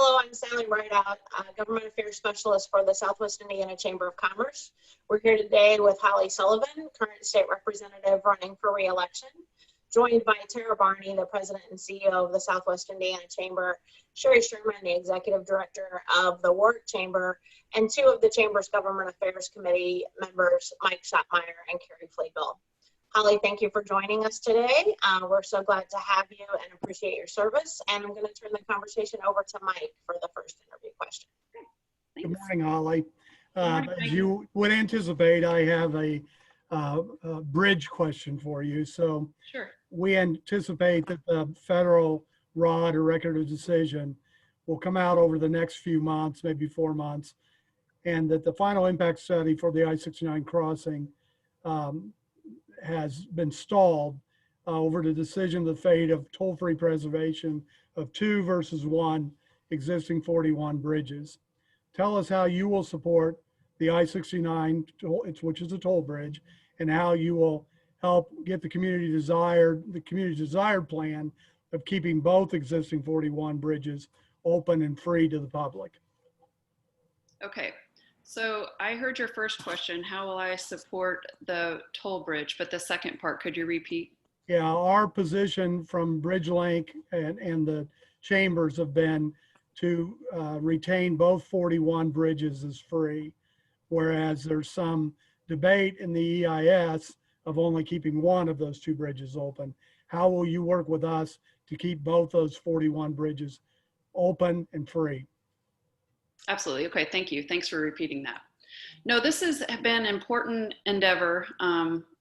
Hello, I'm Sally Rideout, Government Affairs Specialist for the Southwest Indiana Chamber of Commerce. We're here today with Holli Sullivan, current state representative running for re-election, joined by Tara Barney, the President and CEO of the Southwest Indiana Chamber, Sherry Sherman, the Executive Director of the Warwick Chamber, and two of the Chamber's Government Affairs Committee members, Mike Schottmeyer and Carrie Fleegle. Holli, thank you for joining us today. We're so glad to have you and appreciate your service. And I'm going to turn the conversation over to Mike for the first interview question. Okay, good morning, Holli. As you would anticipate, I have a bridge question for you. So sure. We anticipate that the federal ROD or record of decision will come out over the next few months, maybe 4 months, and that the final impact study for the I-69 crossing has been stalled over the decision, the fate of toll-free preservation of 2 versus 1 existing 41 bridges. Tell us how you will support the I-69, which is a toll bridge, and how you will help get the community desired plan of keeping both existing 41 bridges open and free to the public. Okay. So I heard your first question, how will I support the toll bridge? But the second part, could you repeat? Yeah, our position from BridgeLink and the chambers have been to retain both 41 bridges as free, whereas there's some debate in the EIS of only keeping one of those 2 bridges open. How will you work with us to keep both those 41 bridges open and free? Absolutely. Okay. Thank you. Thanks for repeating that. No, this has been an important endeavor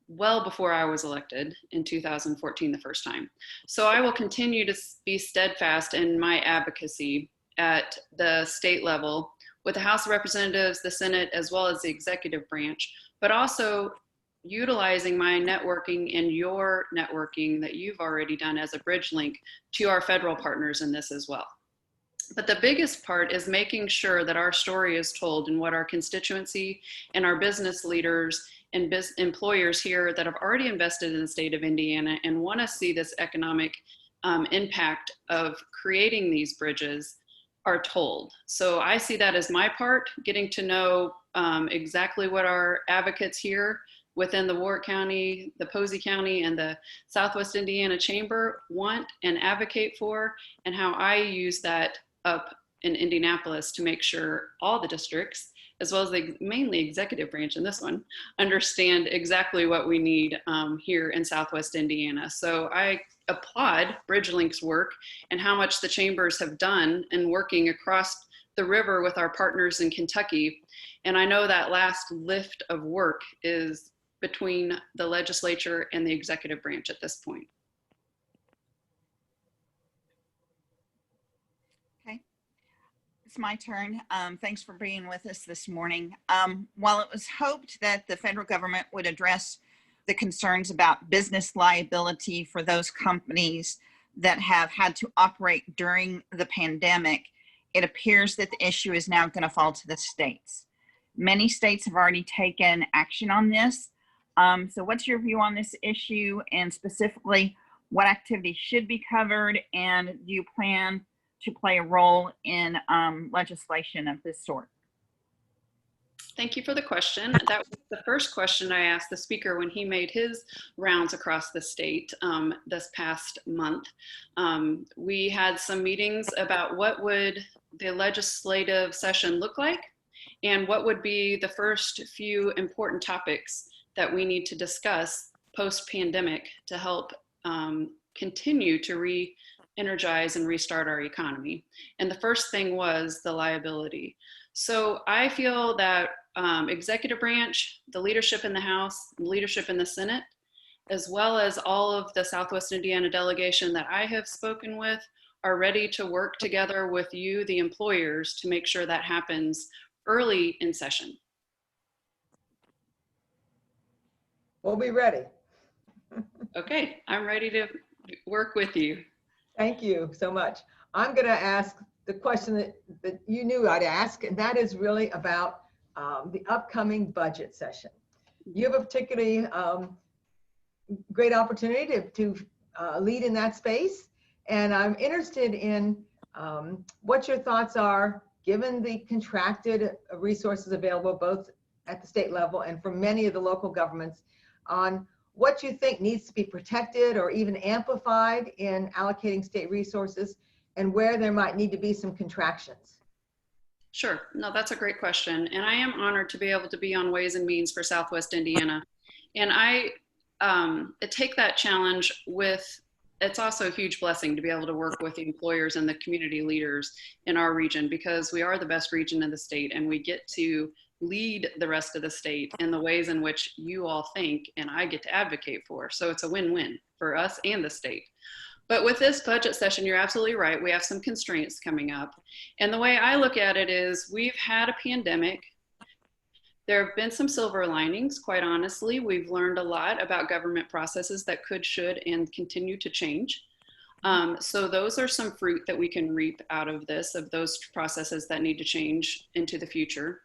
well before I was elected in 2014 the first time. So I will continue to be steadfast in my advocacy at the state level with the House of Representatives, the Senate, as well as the executive branch, but also utilizing my networking and your networking that you've already done as a bridge link to our federal partners in this as well. But the biggest part is making sure that our story is told and what our constituency and our business leaders and employers here that have already invested in the state of Indiana and want to see this economic impact of creating these bridges are told. So I see that as my part, getting to know exactly what our advocates here within the Warwick County, the Posey County, and the Southwest Indiana Chamber want and advocate for, and how I use that up in Indianapolis to make sure all the districts, as well as the mainly executive branch in this one, understand exactly what we need here in Southwest Indiana. So I applaud BridgeLink's work and how much the chambers have done in working across the river with our partners in Kentucky. And I know that last lift of work is between the legislature and the executive branch at this point. It's my turn. Thanks for being with us this morning. While it was hoped that the federal government would address the concerns about business liability for those companies that have had to operate during the pandemic, it appears that the issue is now going to fall to the states. Many states have already taken action on this. So what's your view on this issue, and specifically what activities should be covered, and do you plan to play a role in legislation of this sort? Thank you for the question. That was the first question I asked the speaker when he made his rounds across the state this past month. We had some meetings about what would the legislative session look like and what would be the first few important topics that we need to discuss post-pandemic to help continue to re-energize and restart our economy. And the first thing was the liability. So I feel that executive branch, the leadership in the House, leadership in the Senate, as well as all of the Southwest Indiana delegation that I have spoken with, are ready to work together with you, the employers, to make sure that happens early in session. We'll be ready. Okay, I'm ready to work with you. Thank you so much. I'm going to ask the question that you knew I'd ask, and that is really about the upcoming budget session. You have a particularly great opportunity to lead in that space, and I'm interested in what your thoughts are, given the contracted resources available both at the state level and from many of the local governments, on what you think needs to be protected or even amplified in allocating state resources, and where there might need to be some contractions. Sure. No, that's a great question. And I am honored to be able to be on Ways and Means for Southwest Indiana. And I take that challenge with, it's also a huge blessing to be able to work with the employers and the community leaders in our region, because we are the best region in the state and we get to lead the rest of the state in the ways in which you all think and I get to advocate for. So it's a win-win for us and the state. But with this budget session, you're absolutely right. We have some constraints coming up. And the way I look at it is we've had a pandemic. There have been some silver linings, quite honestly. We've learned a lot about government processes that could, should, and continue to change. So those are some fruit that we can reap out of this, of those processes that need to change into the future.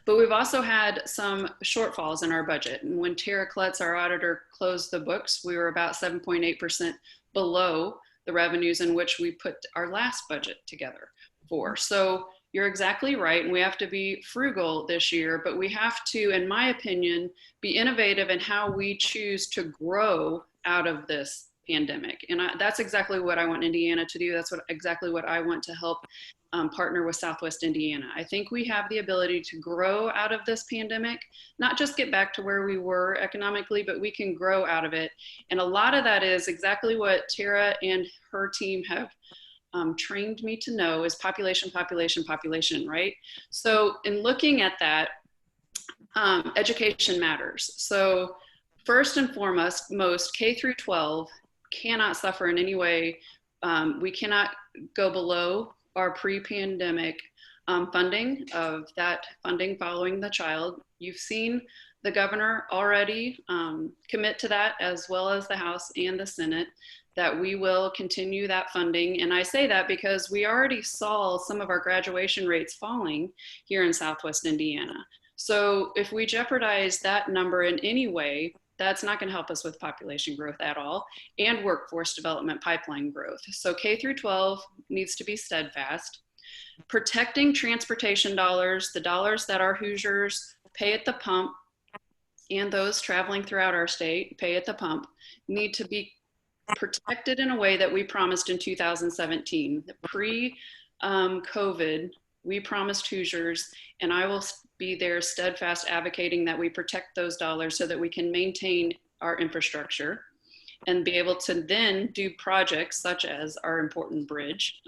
But we've also had some shortfalls in our budget. And when Tara Klutz, our auditor, closed the books, we were about 7.8% below the revenues in which we put our last budget together for. So you're exactly right. And we have to be frugal this year, but we have to, in my opinion, be innovative in how we choose to grow out of this pandemic. And that's exactly what I want Indiana to do. That's exactly what I want to help partner with Southwest Indiana. I think we have the ability to grow out of this pandemic, not just get back to where we were economically, but we can grow out of it. And a lot of that is exactly what Tara and her team have trained me to know is population, population, population, right? So in looking at that, education matters. So first and foremost, most K through 12 cannot suffer in any way. We cannot go below our pre-pandemic funding of that funding following the child. You've seen the governor already commit to that, as well as the House and the Senate, that we will continue that funding. And I say that because we already saw some of our graduation rates falling here in Southwest Indiana. So if we jeopardize that number in any way, that's not going to help us with population growth at all and workforce development pipeline growth. So K through 12 needs to be steadfast. Protecting transportation dollars, the dollars that our Hoosiers pay at the pump and those traveling throughout our state pay at the pump, need to be protected in a way that we promised in 2017. Pre-COVID, we promised Hoosiers, and I will be there steadfast advocating that we protect those dollars so that we can maintain our infrastructure and be able to then do projects such as our important bridge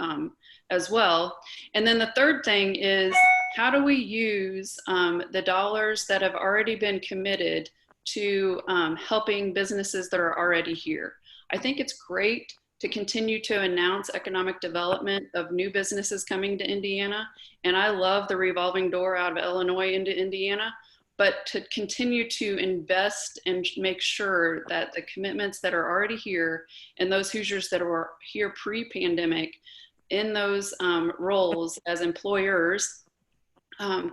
as well. And then the third thing is, how do we use the dollars that have already been committed to helping businesses that are already here? I think it's great to continue to announce economic development of new businesses coming to Indiana. And I love the revolving door out of Illinois into Indiana, but to continue to invest and make sure that the commitments that are already here and those Hoosiers that were here pre-pandemic in those roles as employers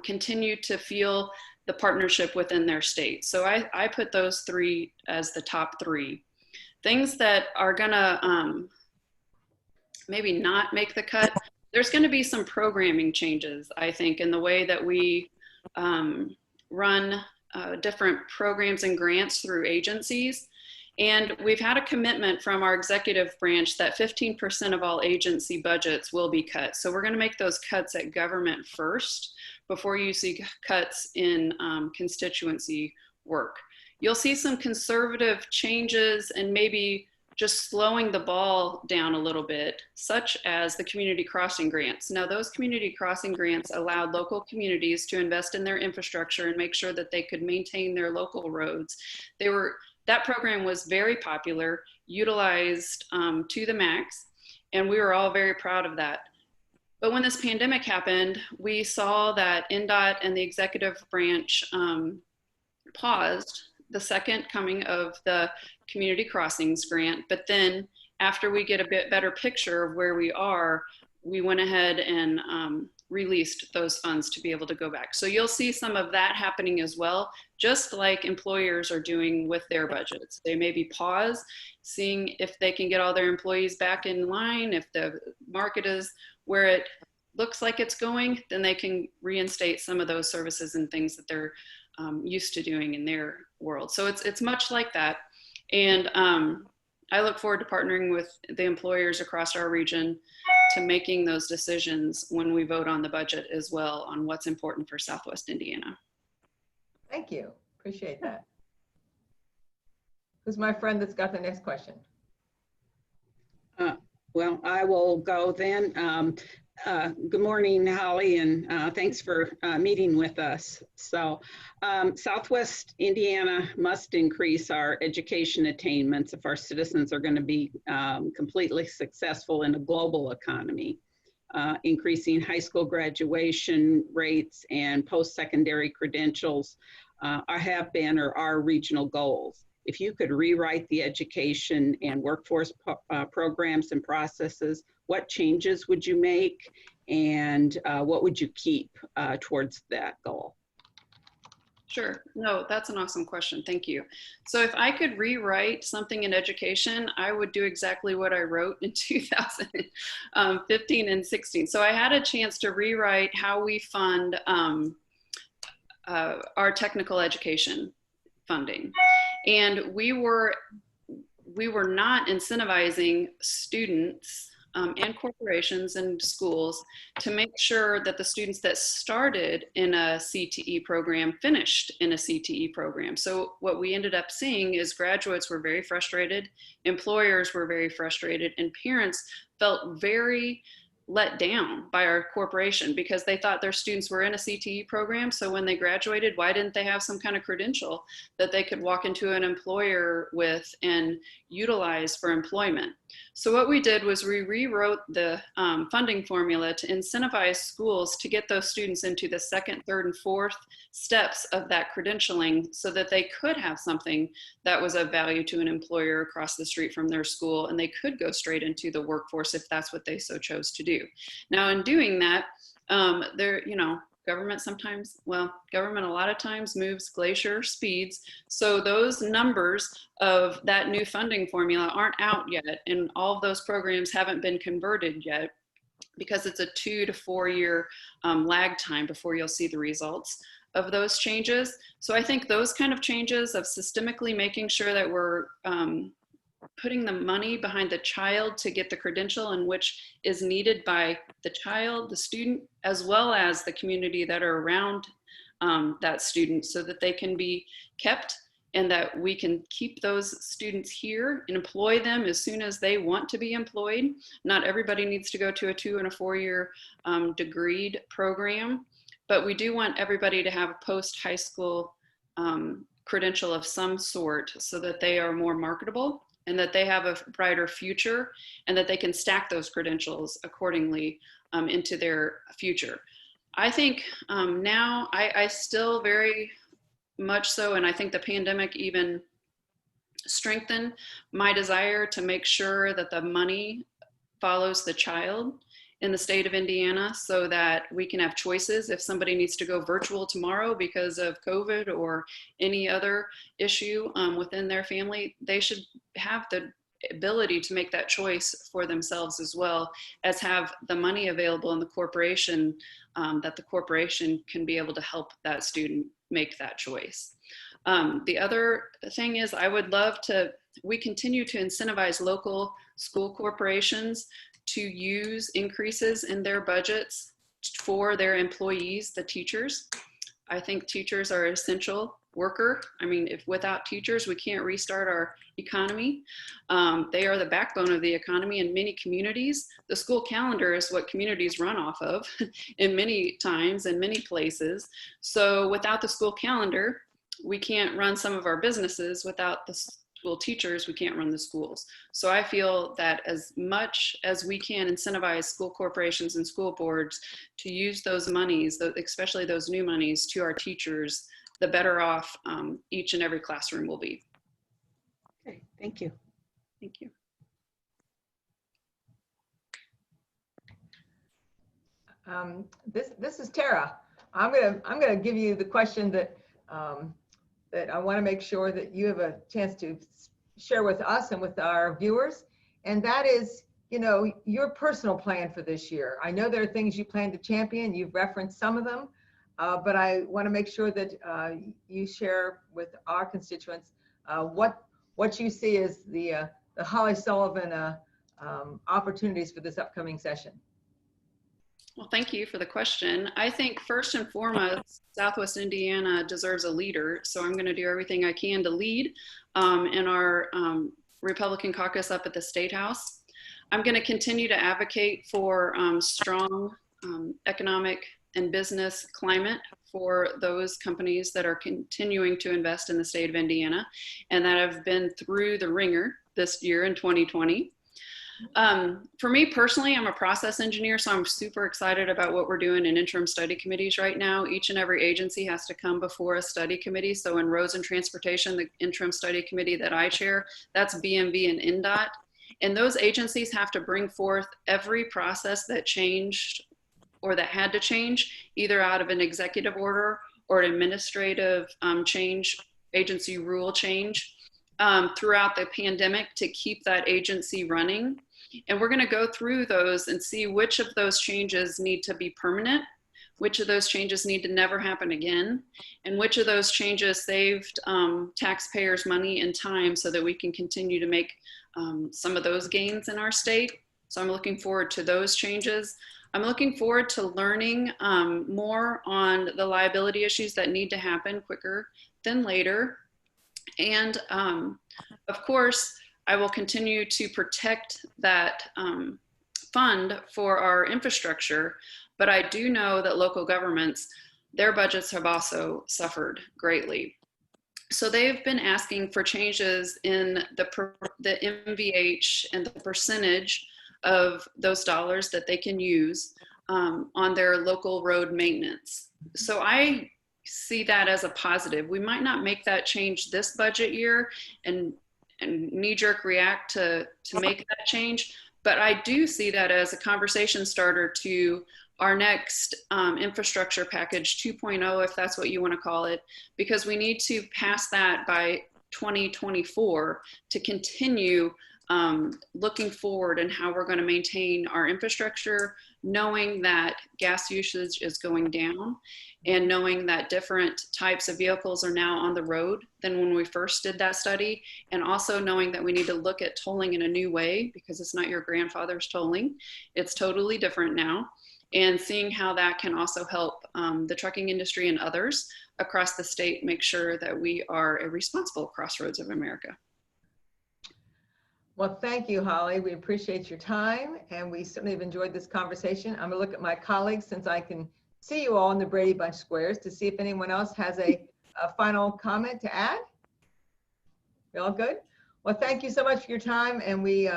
continue to feel the partnership within their state. So I put those three as the top three. Things that are gonna maybe not make the cut, there's gonna be some programming changes, I think, in the way that we run different programs and grants through agencies. And we've had a commitment from our executive branch that 15% of all agency budgets will be cut. So we're gonna make those cuts at government first before you see cuts in constituency work. You'll see some conservative changes and maybe just slowing the ball down a little bit, such as the community crossing grants. Now, those community crossing grants allowed local communities to invest in their infrastructure and make sure that they could maintain their local roads. That program was very popular, utilized to the max, and we were all very proud of that. But when this pandemic happened, we saw that NDOT and the executive branch paused the second coming of the community crossings grant. But then after we get a bit better picture of where we are, we went ahead and released those funds to be able to go back. So you'll see some of that happening as well, just like employers are doing with their budgets. They maybe pause, seeing if they can get all their employees back in line. If the market is where it looks like it's going, then they can reinstate some of those services and things that they're used to doing in their world. So it's much like that. And I look forward to partnering with the employers across our region to making those decisions when we vote on the budget as well on what's important for Southwest Indiana. Thank you. Appreciate that. Who's my friend that's got the next question? Well, I will go then. Good morning, Holly, and thanks for meeting with us. So Southwest Indiana must increase our education attainments if our citizens are going to be completely successful in a global economy. Increasing high school graduation rates and post-secondary credentials have been or are regional goals. If you could rewrite the education and workforce programs and processes, what changes would you make, and what would you keep towards that goal? Sure. No, that's an awesome question. Thank you. So if I could rewrite something in education, I would do exactly what I wrote in 2015 and 16. So I had a chance to rewrite how we fund our technical education funding. And we were not incentivizing students and corporations and schools to make sure that the students that started in a CTE program finished in a CTE program. So what we ended up seeing is graduates were very frustrated, employers were very frustrated, and parents felt very let down by our corporation because they thought their students were in a CTE program. So when they graduated, why didn't they have some kind of credential that they could walk into an employer with and utilize for employment? So what we did was we rewrote the funding formula to incentivize schools to get those students into the second, third, and fourth steps of that credentialing so that they could have something that was of value to an employer across the street from their school, and they could go straight into the workforce if that's what they so chose to do. Now, in doing that, government a lot of times moves glacier speeds. So those numbers of that new funding formula aren't out yet, and all of those programs haven't been converted yet because it's a 2 to 4 year lag time before you'll see the results of those changes. So I think those kind of changes of systemically making sure that we're putting the money behind the child to get the credential in which is needed by the child, the student, as well as the community that are around that student so that they can be kept and that we can keep those students here and employ them as soon as they want to be employed. Not everybody needs to go to a 2 and a 4 year degreed program, but we do want everybody to have a post-high school credential of some sort so that they are more marketable and that they have a brighter future and that they can stack those credentials accordingly into their future. I think now I still very much so, and I think the pandemic even strengthened my desire to make sure that the money follows the child in the state of Indiana so that we can have choices. If somebody needs to go virtual tomorrow because of COVID or any other issue within their family, they should have the ability to make that choice for themselves as well as have the money available in the corporation that the corporation can be able to help that student make that choice. The other thing is we continue to incentivize local school corporations to use increases in their budgets for their employees, the teachers. I think teachers are an essential worker. I mean, if without teachers, we can't restart our economy. They are the backbone of the economy in many communities. The school calendar is what communities run off of in many times in many places. So without the school calendar, we can't run some of our businesses. Without the school teachers, we can't run the schools. So I feel that as much as we can incentivize school corporations and school boards to use those monies, especially those new monies, to our teachers, the better off each and every classroom will be. Okay, thank you. Thank you. This is Tara. I'm gonna give you the question that that I want to make sure that you have a chance to share with us and with our viewers, and that is, you know, your personal plan for this year. I know there are things you plan to champion. You've referenced some of them, but I want to make sure that you share with our constituents what you see as the Holli Sullivan opportunities for this upcoming session. Well, thank you for the question. I think first and foremost, Southwest Indiana deserves a leader. So I'm going to do everything I can to lead in our Republican caucus up at the State House. I'm going to continue to advocate for strong economic and business climate for those companies that are continuing to invest in the state of Indiana and that have been through the ringer this year in 2020. For me personally, I'm a process engineer, so I'm super excited about what we're doing in interim study committees right now. Each and every agency has to come before a study committee. So in roads and transportation, the interim study committee that I chair, that's BMV and NDOT. And those agencies have to bring forth every process that changed or that had to change, either out of an executive order or an administrative change, agency rule change throughout the pandemic to keep that agency running. And we're going to go through those and see which of those changes need to be permanent, which of those changes need to never happen again, and which of those changes saved taxpayers money and time so that we can continue to make some of those gains in our state. So I'm looking forward to those changes. I'm looking forward to learning more on the liability issues that need to happen quicker than later. And of course, I will continue to protect that fund for our infrastructure, but I do know that local governments, their budgets have also suffered greatly. So they've been asking for changes in the MVH and the percentage of those dollars that they can use on their local road maintenance. So I see that as a positive. We might not make that change this budget year and knee-jerk react to make that change, but I do see that as a conversation starter to our next infrastructure package 2.0, if that's what you want to call it, because we need to pass that by 2024 to continue looking forward and how we're going to maintain our infrastructure, knowing that gas usage is going down and knowing that different types of vehicles are now on the road than when we first did that study, and also knowing that we need to look at tolling in a new way because it's not your grandfather's tolling. It's totally different now, and seeing how that can also help the trucking industry and others across the state make sure that we are a responsible crossroads of America. Well, thank you, Holli. We appreciate your time, and we certainly have enjoyed this conversation. I'm gonna look at my colleagues since I can see you all in the Brady Bunch squares to see if anyone else has a final comment to add. You all good? Well, thank you so much for your time, and we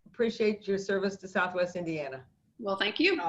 appreciate your service to Southwest Indiana. Well, thank you.